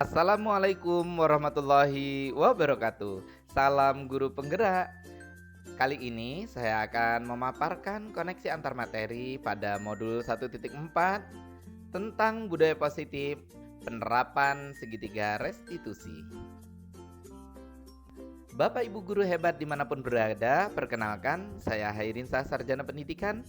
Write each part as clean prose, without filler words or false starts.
Assalamualaikum warahmatullahi wabarakatuh. Salam guru penggerak. Kali ini saya akan memaparkan koneksi antar materi pada modul 1.4 tentang budaya positif, penerapan segitiga restitusi. Bapak Ibu guru hebat dimanapun berada, perkenalkan saya Hairinsa Sarjana Pendidikan,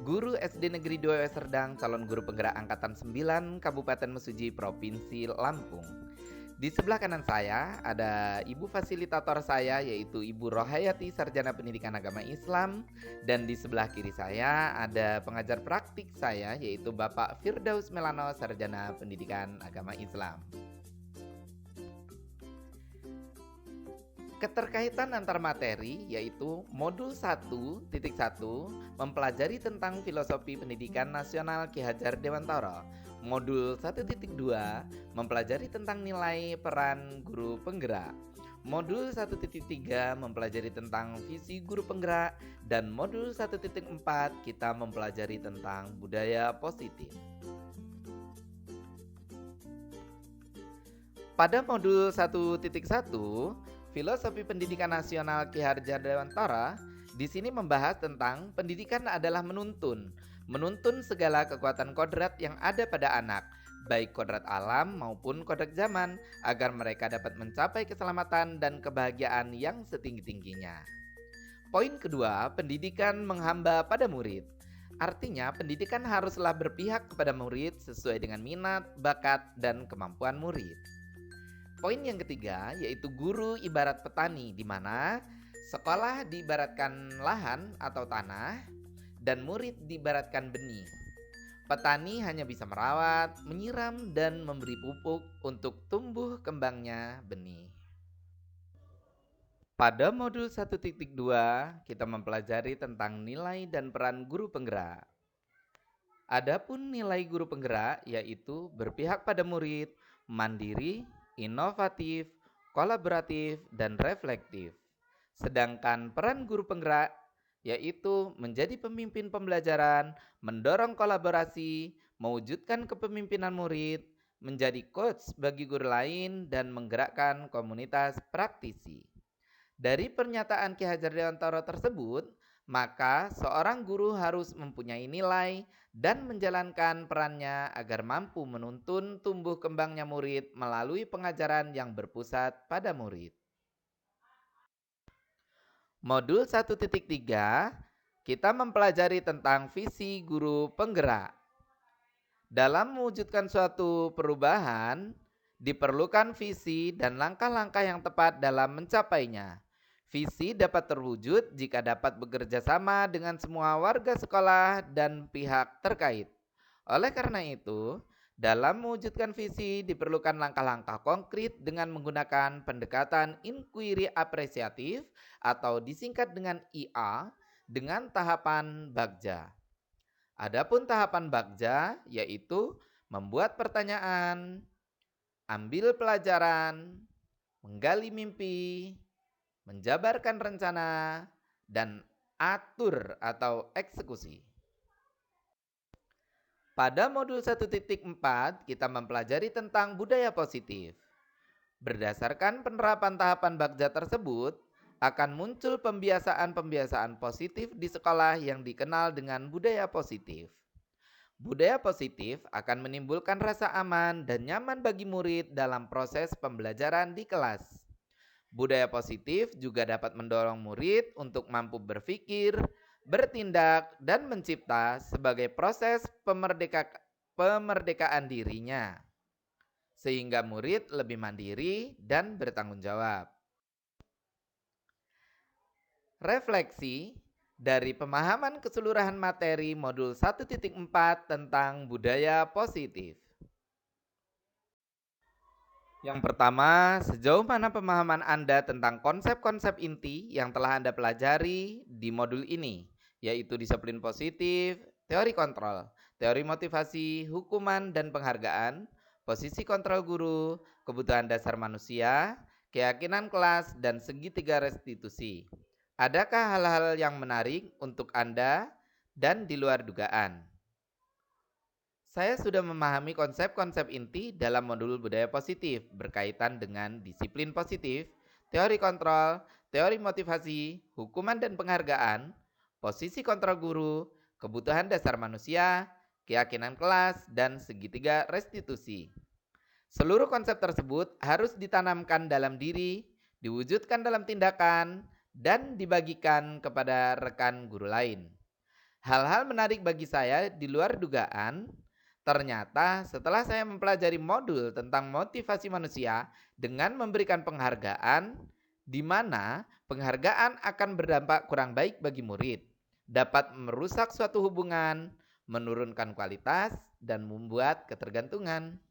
guru SD Negeri 2 Serdang, calon guru penggerak angkatan 9 Kabupaten Mesuji, Provinsi Lampung. Di sebelah kanan saya ada ibu fasilitator saya yaitu Ibu Rohayati Sarjana Pendidikan Agama Islam, dan di sebelah kiri saya ada pengajar praktik saya yaitu Bapak Firdaus Melano Sarjana Pendidikan Agama Islam. Keterkaitan antar materi yaitu modul 1.1 mempelajari tentang filosofi pendidikan nasional Ki Hajar Dewantara. Modul 1.2 mempelajari tentang nilai peran guru penggerak. Modul 1.3 mempelajari tentang visi guru penggerak, dan modul 1.4 kita mempelajari tentang budaya positif. Pada modul 1.1 Filosofi Pendidikan Nasional Ki Hajar Dewantara, di sini membahas tentang pendidikan adalah menuntun segala kekuatan kodrat yang ada pada anak, baik kodrat alam maupun kodrat zaman, agar mereka dapat mencapai keselamatan dan kebahagiaan yang setinggi-tingginya. Poin kedua, pendidikan menghamba pada murid. Artinya, pendidikan haruslah berpihak kepada murid sesuai dengan minat, bakat, dan kemampuan murid. Poin yang ketiga yaitu guru ibarat petani, di mana sekolah diibaratkan lahan atau tanah dan murid diibaratkan benih. Petani hanya bisa merawat, menyiram, dan memberi pupuk untuk tumbuh kembangnya benih. Pada modul 1.2 kita mempelajari tentang nilai dan peran guru penggerak. Adapun nilai guru penggerak yaitu berpihak pada murid, mandiri, inovatif, kolaboratif, dan reflektif. Sedangkan peran guru penggerak yaitu menjadi pemimpin pembelajaran, mendorong kolaborasi, mewujudkan kepemimpinan murid, menjadi coach bagi guru lain, dan menggerakkan komunitas praktisi. Dari pernyataan Ki Hajar Dewantara tersebut, maka seorang guru harus mempunyai nilai dan menjalankan perannya agar mampu menuntun tumbuh kembangnya murid melalui pengajaran yang berpusat pada murid. Modul 1.3 kita mempelajari tentang visi guru penggerak. Dalam mewujudkan suatu perubahan, diperlukan visi dan langkah-langkah yang tepat dalam mencapainya. Visi dapat terwujud jika dapat bekerja sama dengan semua warga sekolah dan pihak terkait. Oleh karena itu, dalam mewujudkan visi diperlukan langkah-langkah konkret dengan menggunakan pendekatan inquiry apresiatif atau disingkat dengan IA dengan tahapan bagja. Adapun tahapan bagja yaitu membuat pertanyaan, ambil pelajaran, menggali mimpi, menjabarkan rencana, dan atur atau eksekusi. Pada modul 1.4 kita mempelajari tentang budaya positif. Berdasarkan penerapan tahapan bagja tersebut, akan muncul pembiasaan-pembiasaan positif di sekolah yang dikenal dengan budaya positif. Budaya positif akan menimbulkan rasa aman dan nyaman bagi murid dalam proses pembelajaran di kelas. Budaya positif juga dapat mendorong murid untuk mampu berpikir, bertindak, dan mencipta sebagai proses pemerdekaan dirinya, sehingga murid lebih mandiri dan bertanggung jawab. Refleksi dari pemahaman keseluruhan materi modul 1.4 tentang budaya positif. Yang pertama, sejauh mana pemahaman Anda tentang konsep-konsep inti yang telah Anda pelajari di modul ini, yaitu disiplin positif, teori kontrol, teori motivasi, hukuman dan penghargaan, posisi kontrol guru, kebutuhan dasar manusia, keyakinan kelas, dan segitiga restitusi. Adakah hal-hal yang menarik untuk Anda dan di luar dugaan? Saya sudah memahami konsep-konsep inti dalam modul budaya positif berkaitan dengan disiplin positif, teori kontrol, teori motivasi, hukuman dan penghargaan, posisi kontrol guru, kebutuhan dasar manusia, keyakinan kelas, dan segitiga restitusi. Seluruh konsep tersebut harus ditanamkan dalam diri, diwujudkan dalam tindakan, dan dibagikan kepada rekan guru lain. Hal-hal menarik bagi saya di luar dugaan. Ternyata setelah saya mempelajari modul tentang motivasi manusia dengan memberikan penghargaan, di mana penghargaan akan berdampak kurang baik bagi murid, dapat merusak suatu hubungan, menurunkan kualitas, dan membuat ketergantungan.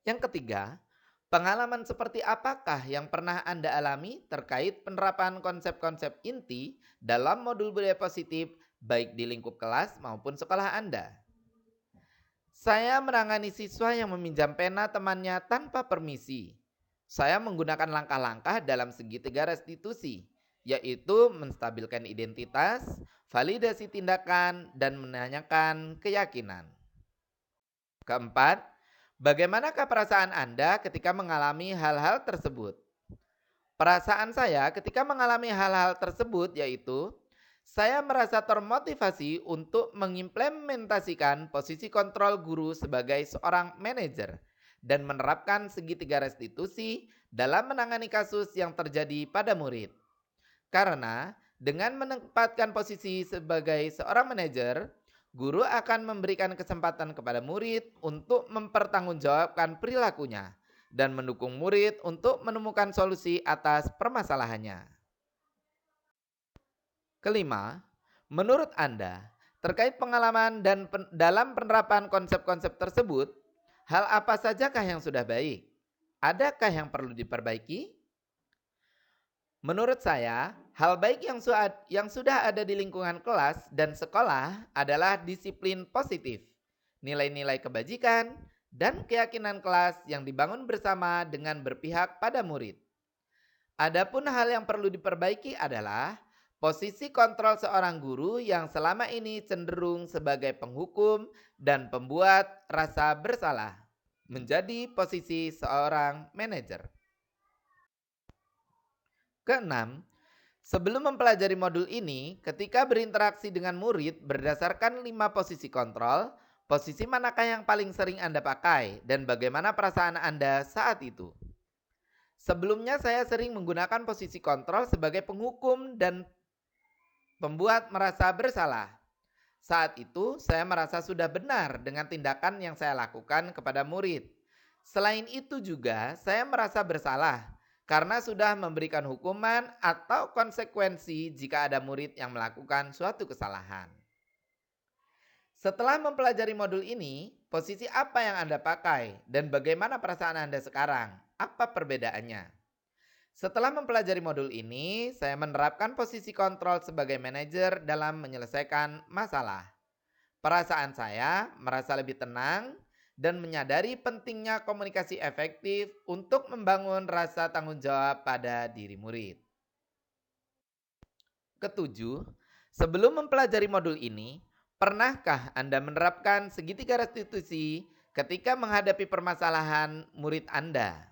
Yang ketiga, pengalaman seperti apakah yang pernah Anda alami terkait penerapan konsep-konsep inti dalam modul budaya positif baik di lingkup kelas maupun sekolah Anda? Saya menangani siswa yang meminjam pena temannya tanpa permisi. Saya menggunakan langkah-langkah dalam segitiga restitusi, yaitu menstabilkan identitas, validasi tindakan, dan menanyakan keyakinan. Keempat, bagaimanakah perasaan Anda ketika mengalami hal-hal tersebut? Perasaan saya ketika mengalami hal-hal tersebut yaitu saya merasa termotivasi untuk mengimplementasikan posisi kontrol guru sebagai seorang manajer dan menerapkan segitiga restitusi dalam menangani kasus yang terjadi pada murid. Karena dengan menempatkan posisi sebagai seorang manajer, guru akan memberikan kesempatan kepada murid untuk mempertanggungjawabkan perilakunya dan mendukung murid untuk menemukan solusi atas permasalahannya. Kelima, menurut Anda, terkait pengalaman dan dalam penerapan konsep-konsep tersebut, hal apa sajakah yang sudah baik? Adakah yang perlu diperbaiki? Menurut saya, hal baik yang sudah ada di lingkungan kelas dan sekolah adalah disiplin positif, nilai-nilai kebajikan, dan keyakinan kelas yang dibangun bersama dengan berpihak pada murid. Adapun hal yang perlu diperbaiki adalah posisi kontrol seorang guru yang selama ini cenderung sebagai penghukum dan pembuat rasa bersalah, menjadi posisi seorang manajer. Keenam, sebelum mempelajari modul ini, ketika berinteraksi dengan murid berdasarkan 5 posisi kontrol, posisi manakah yang paling sering Anda pakai dan bagaimana perasaan Anda saat itu? Sebelumnya saya sering menggunakan posisi kontrol sebagai penghukum dan pembuat merasa bersalah. Saat itu saya merasa sudah benar dengan tindakan yang saya lakukan kepada murid. Selain itu juga saya merasa bersalah karena sudah memberikan hukuman atau konsekuensi jika ada murid yang melakukan suatu kesalahan. Setelah mempelajari modul ini, posisi apa yang Anda pakai dan bagaimana perasaan Anda sekarang? Apa perbedaannya? Setelah mempelajari modul ini, saya menerapkan posisi kontrol sebagai manajer dalam menyelesaikan masalah. Perasaan saya merasa lebih tenang dan menyadari pentingnya komunikasi efektif untuk membangun rasa tanggung jawab pada diri murid. Ketujuh, sebelum mempelajari modul ini, pernahkah Anda menerapkan segitiga restitusi ketika menghadapi permasalahan murid Anda?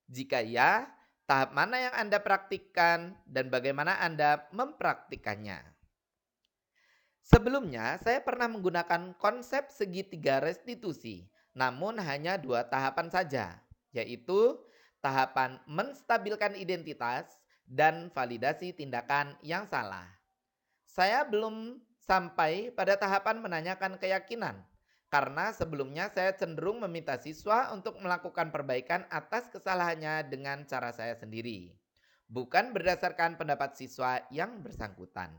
Jika iya, tahap mana yang Anda praktikkan dan bagaimana Anda mempraktikannya? Sebelumnya, saya pernah menggunakan konsep segitiga restitusi, namun hanya 2 tahapan saja, yaitu tahapan menstabilkan identitas dan validasi tindakan yang salah. Saya belum sampai pada tahapan menanyakan keyakinan, karena sebelumnya saya cenderung meminta siswa untuk melakukan perbaikan atas kesalahannya dengan cara saya sendiri, bukan berdasarkan pendapat siswa yang bersangkutan.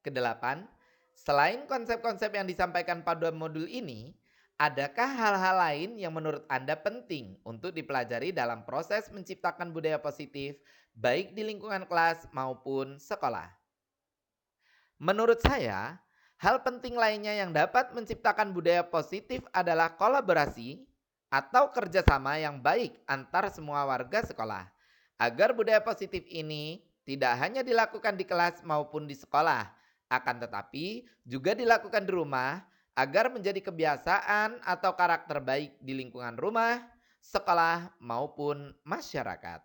Kedelapan, selain konsep-konsep yang disampaikan pada modul ini, adakah hal-hal lain yang menurut Anda penting untuk dipelajari dalam proses menciptakan budaya positif, baik di lingkungan kelas maupun sekolah? Menurut saya, hal penting lainnya yang dapat menciptakan budaya positif adalah kolaborasi atau kerjasama yang baik antar semua warga sekolah, agar budaya positif ini Tidak hanya dilakukan di kelas maupun di sekolah, akan tetapi juga dilakukan di rumah agar menjadi kebiasaan atau karakter baik di lingkungan rumah, sekolah, maupun masyarakat.